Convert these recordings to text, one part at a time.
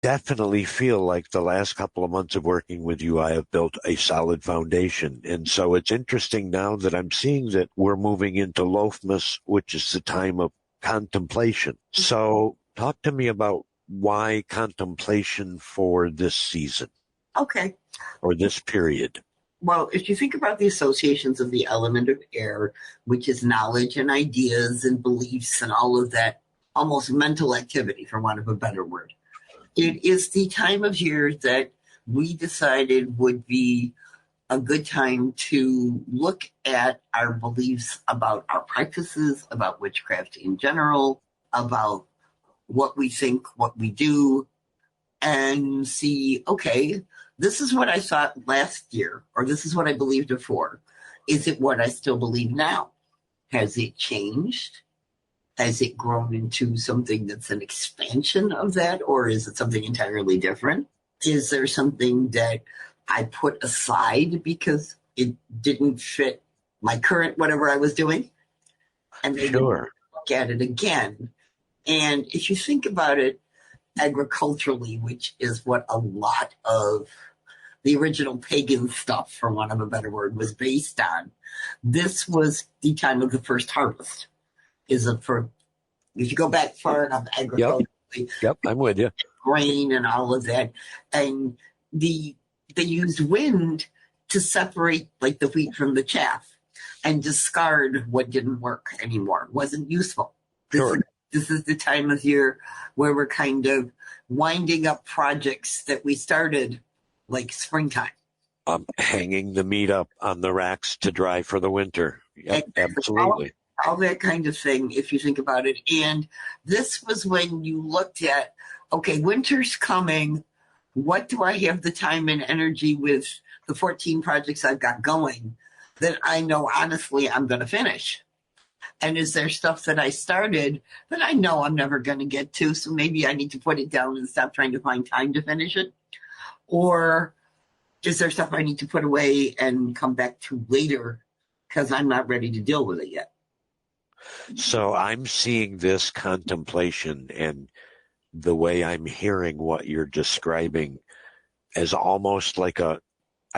definitely feel like the last couple of months of working with you, I have built a solid foundation. And so it's interesting now that I'm seeing that we're moving into Loafmas, which is the time of contemplation. So talk to me about why contemplation for this season Okay. or this period. Well, if you think about the associations of the element of air, which is knowledge and ideas and beliefs and all of that, almost mental activity, for want of a better word, it is the time of year that we decided would be a good time to look at our beliefs about our practices, about witchcraft in general, about what we think, what we do, and see, okay, this is what I thought last year, or this is what I believed before. Is it what I still believe now? Has it changed? Has it grown into something that's an expansion of that, or is it something entirely different? Is there something that I put aside because it didn't fit my current whatever I was doing? And maybe Sure. look at it again. And if you think about it agriculturally, which is what a lot of the original pagan stuff, for want of a better word, was based on, this was the time of the first harvest. Is it for, if you go back far enough agriculturally, Yep, I'm with you. grain and all of that, and they used wind to separate like the wheat from the chaff and discard what didn't work anymore, wasn't useful. Sure. This is the time of year where we're kind of winding up projects that we started like springtime. Hanging the meat up on the racks to dry for the winter. Yep, absolutely. All that kind of thing, if you think about it. And this was when you looked at, okay, winter's coming. What do I have the time and energy with the 14 projects I've got going that I know honestly I'm going to finish? And is there stuff that I started that I know I'm never going to get to? So maybe I need to put it down and stop trying to find time to finish it. Or is there stuff I need to put away and come back to later because I'm not ready to deal with it yet? So I'm seeing this contemplation and the way I'm hearing what you're describing as almost like I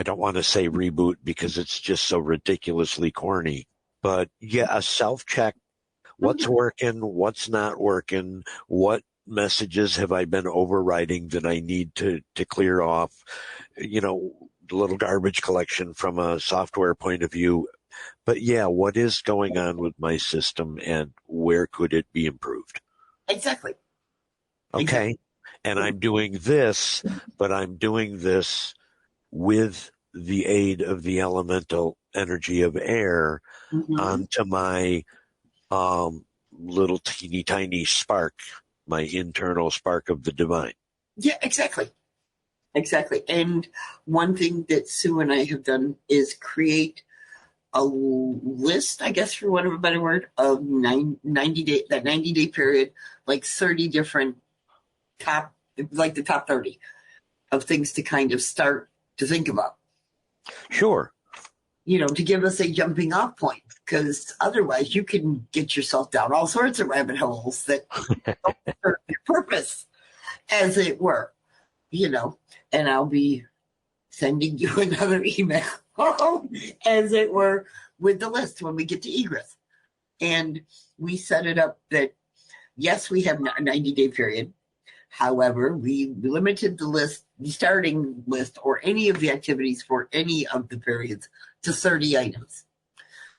don't want to say reboot because it's just so ridiculously corny, but yeah, a self-check. What's working? What's not working? What messages have I been overriding that I need to clear off? You know, the little garbage collection from a software point of view. But yeah, what is going on with my system and where could it be improved? Exactly. Okay. And I'm doing this, but I'm doing this with the aid of the elemental energy of air onto my little teeny tiny spark, my internal spark of the divine. Yeah, exactly. Exactly. And one thing that Sue and I have done is create a list, I guess, for want of a better word, of 90-day period, like 30 different like the top 30 of things to kind of start to think about. Sure. You know, to give us a jumping off point, because otherwise you can get yourself down all sorts of rabbit holes that don't serve your purpose, as it were, you know, and I'll be sending you another email, as it were, with the list when we get to Egress. And we set it up that, yes, we have a 90-day period. However, we limited the list, the starting list, or any of the activities for any of the periods to 30 items.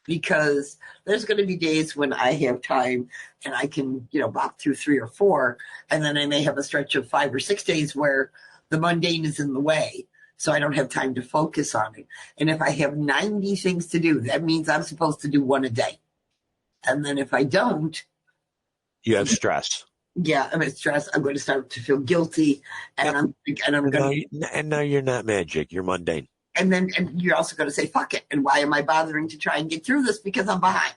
Because there's going to be days when I have time and I can, you know, bop through 3 or 4, and then I may have a stretch of 5 or 6 days where the mundane is in the way, so I don't have time to focus on it. And if I have 90 things to do, that means I'm supposed to do 1 a day. And then if I don't, you have stress. Yeah, I'm stressed. I'm going to start to feel guilty, and and now you're not magic. You're mundane. And you're also going to say, "Fuck it!" And why am I bothering to try and get through this because I'm behind?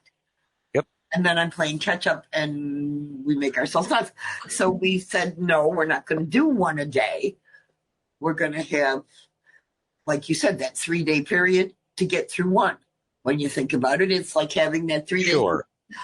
Yep. And then I'm playing catch up, and we make ourselves nuts. So we said, no, we're not going to do 1 a day. We're going to have, like you said, that 3-day period to get through 1. When you think about it, it's like having that 3 days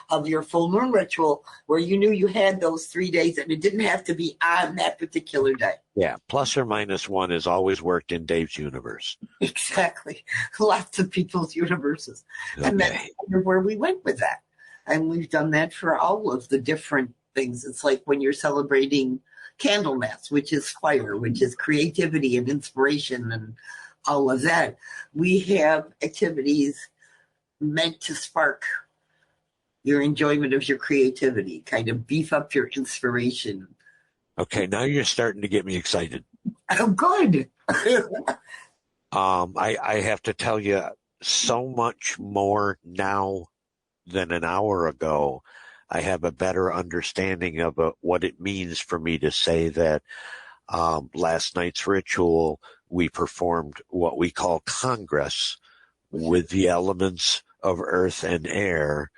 of your full moon ritual where you knew you had those 3 days and it didn't have to be on that particular day. Yeah, plus or minus one has always worked in Dave's universe. Exactly. Lots of people's universes. Okay. And that's kind of where we went with that. And we've done that for all of the different things. It's like when you're celebrating Candlemas, which is fire, which is creativity and inspiration and all of that. We have activities meant to spark your enjoyment of your creativity, kind of beef up your inspiration. Okay, now you're starting to get me excited. Oh, good. I have to tell you so much more now than an hour ago. I have a better understanding of what it means for me to say that last night's ritual, we performed what we call Congress with the elements of earth and air.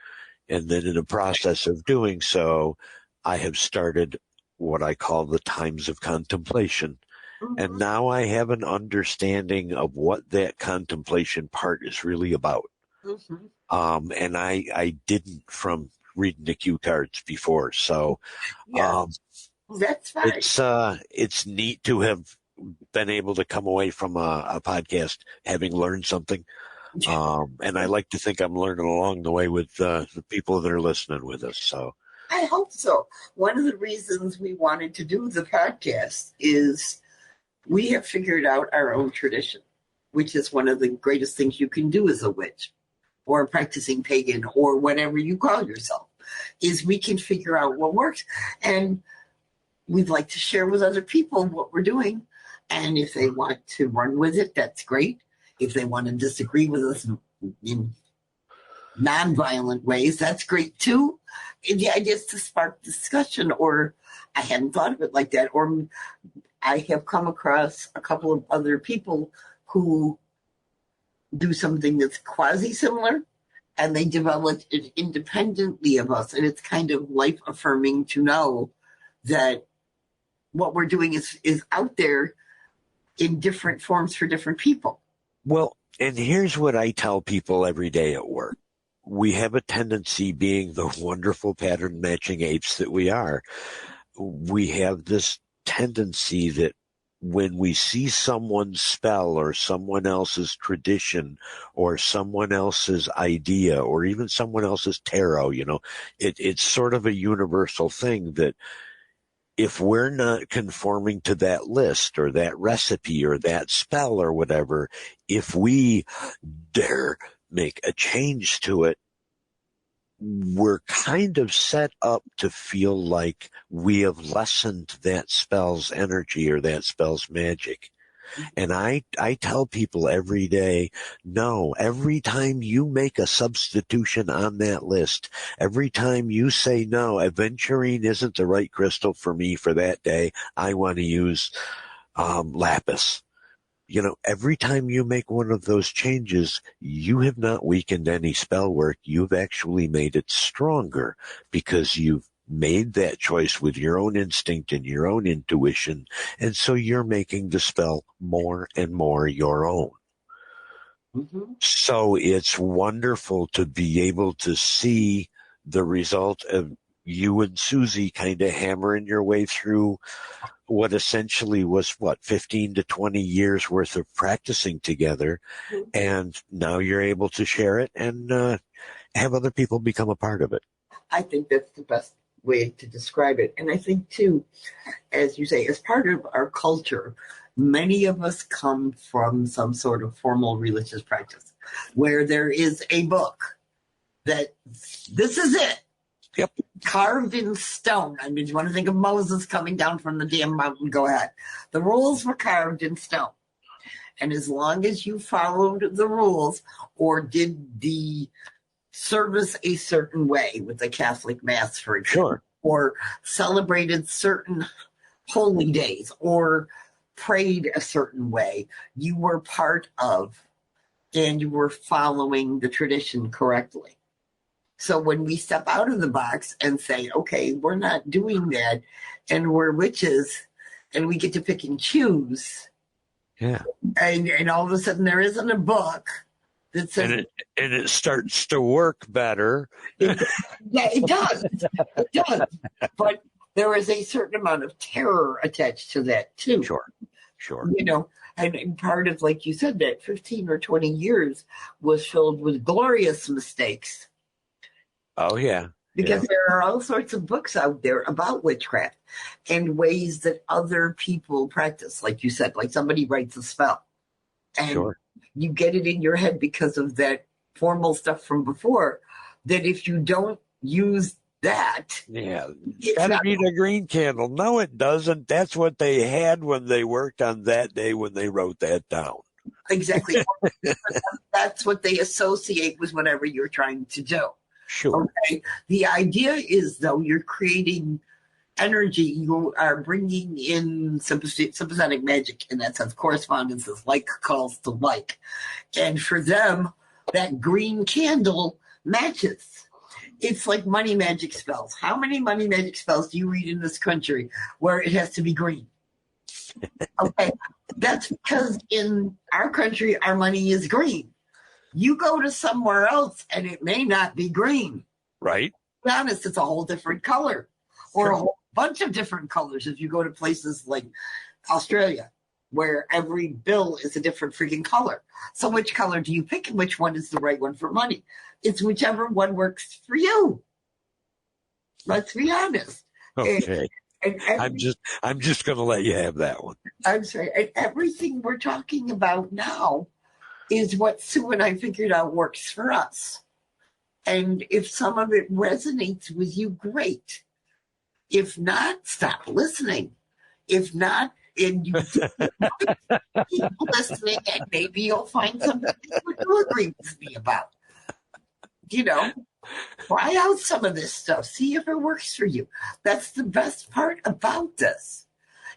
And then in the process of doing so, I have started what I call the times of contemplation. Mm-hmm. And now I have an understanding of what that contemplation part is really about. Mm-hmm. And I didn't from reading the cue cards before. So that's fine. It's neat to have been able to come away from a podcast having learned something. And I like to think I'm learning along the way with the people that are listening with us. So I hope so. One of the reasons we wanted to do the podcast is we have figured out our own tradition, which is one of the greatest things you can do as a witch or a practicing pagan or whatever you call yourself, is we can figure out what works. And we'd like to share with other people what we're doing. And if they want to run with it, that's great. If they want to disagree with us in nonviolent ways, that's great too. And the idea is to spark discussion, or I hadn't thought of it like that. Or I have come across a couple of other people who do something that's quasi-similar, and they developed it independently of us. And it's kind of life-affirming to know that what we're doing is out there in different forms for different people. Well, and here's what I tell people every day at work. We have a tendency, being the wonderful pattern matching apes that we are, we have this tendency that when we see someone's spell or someone else's tradition or someone else's idea or even someone else's tarot, it's sort of a universal thing that if we're not conforming to that list or that recipe or that spell or whatever, if we dare make a change to it, we're kind of set up to feel like we have lessened that spell's energy or that spell's magic. And I tell people every day, no, every time you make a substitution on that list, every time you say, no, aventurine isn't the right crystal for me for that day, I want to use lapis. Every time you make one of those changes, you have not weakened any spell work. You've actually made it stronger because you've made that choice with your own instinct and your own intuition. And so you're making the spell more and more your own. Mm-hmm. So it's wonderful to be able to see the result of you and Susie kind of hammering your way through what essentially was 15 to 20 years worth of practicing together. Mm-hmm. And now you're able to share it and have other people become a part of it. I think that's the best way to describe it. And I think too, as you say, as part of our culture, many of us come from some sort of formal religious practice where there is a book that this is it. Yep. Carved in stone. I mean, you want to think of Moses coming down from the damn mountain, go ahead. The rules were carved in stone. And as long as you followed the rules or did the service a certain way with the Catholic Mass, for example, sure, or celebrated certain holy days or prayed a certain way, you were part of and you were following the tradition correctly. So when we step out of the box and say, okay, we're not doing that and we're witches and we get to pick and choose. Yeah. And all of a sudden there isn't a book that says and it starts to work better. yeah, it does. It does. But there is a certain amount of terror attached to that too. Sure. And part of, like you said, that 15 or 20 years was filled with glorious mistakes. Oh, yeah. Because there are all sorts of books out there about witchcraft and ways that other people practice. Like you said, like somebody writes a spell and you get it in your head because of that formal stuff from before, that if you don't use that. Yeah. It's got to be a green candle. No, it doesn't. That's what they had when they worked on that day when they wrote that down. Exactly. That's what they associate with whatever you're trying to do. Sure. Okay. The idea is, though, you're creating energy. You are bringing in sympathetic magic in that sense, correspondences, like calls to like. And for them, that green candle matches. It's like money magic spells. How many money magic spells do you read in this country where it has to be green? Okay. That's because in our country, our money is green. You go to somewhere else and it may not be green. Right. To be honest, it's a whole different color or a whole bunch of different colors if you go to places like Australia, where every bill is a different freaking color. So which color do you pick and which one is the right one for money? It's whichever one works for you. Let's be honest. Okay. And I'm just going to let you have that one. I'm sorry. And everything we're talking about now is what Sue and I figured out works for us. And if some of it resonates with you, great. If not, stop listening. If not, and you keep listening, and maybe you'll find something you do agree with me about. Try out some of this stuff. See if it works for you. That's the best part about this.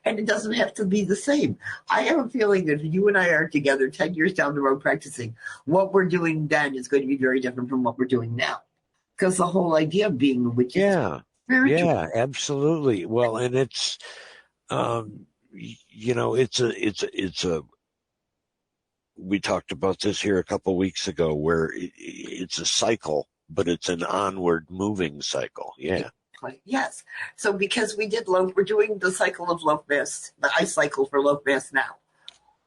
And it doesn't have to be the same. I have a feeling that if you and I are together 10 years down the road practicing, what we're doing then is going to be very different from what we're doing now. Because the whole idea of being a witch is spiritual. Yeah, absolutely. Well, and it's, it's a, we talked about this here a couple of weeks ago where it's a cycle, but it's an onward moving cycle. Yeah. Yes. So because we're doing the cycle of Love Mass, the ice cycle for Love Mass now.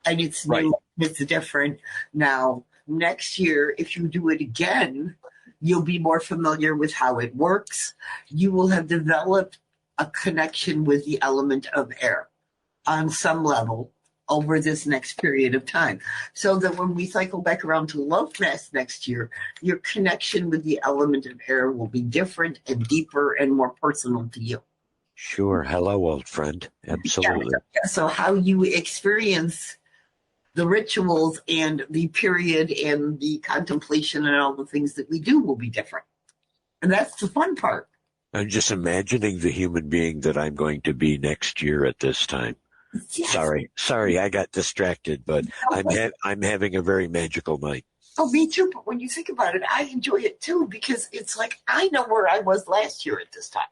And it's new, it's different. Now, next year, if you do it again, you'll be more familiar with how it works. You will have developed a connection with the element of air on some level over this next period of time. So that when we cycle back around to Love Mass next year, your connection with the element of air will be different and deeper and more personal to you. Sure. Hello, old friend. Absolutely. Yeah. So how you experience the rituals and the period and the contemplation and all the things that we do will be different. And that's the fun part. I'm just imagining the human being that I'm going to be next year at this time. Yes. Sorry, I got distracted, but I'm having a very magical night. Oh, me too. But when you think about it, I enjoy it too because it's like I know where I was last year at this time,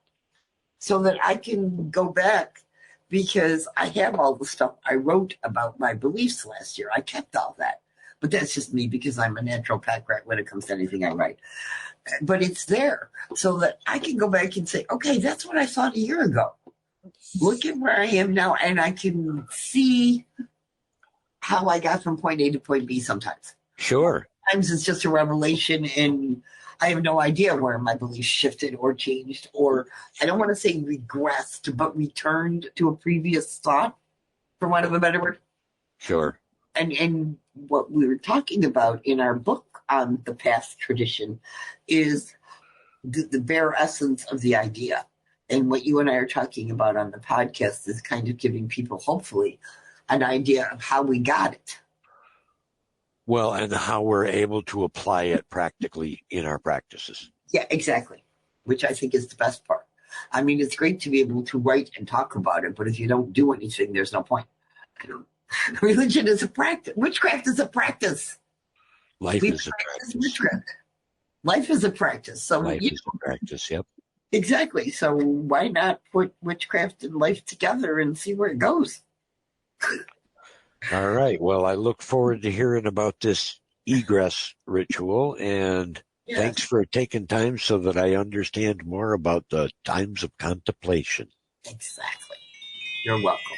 so that I can go back because I have all the stuff I wrote about my beliefs last year. I kept all that, but that's just me because I'm a natural pack rat when it comes to anything I write. But it's there so that I can go back and say, okay, that's what I thought a year ago. Look at where I am now, and I can see how I got from point A to point B sometimes. Sure. Sometimes it's just a revelation, and I have no idea where my beliefs shifted or changed, or I don't want to say regressed, but returned to a previous thought, for want of a better word. Sure. And what we were talking about in our book on the past tradition is the bare essence of the idea. And what you and I are talking about on the podcast is kind of giving people, hopefully, an idea of how we got it. Well, and how we're able to apply it practically in our practices. Yeah, exactly. Which I think is the best part. I mean, it's great to be able to write and talk about it, but if you don't do anything, there's no point. Religion is a practice. Witchcraft is a practice. Life is a practice. Witchcraft. Life is a practice. So life is a practice, yep. Exactly. So why not put witchcraft and life together and see where it goes? All right. Well, I look forward to hearing about this egress ritual. And Yes. thanks for taking time so that I understand more about the times of contemplation. Exactly. You're welcome.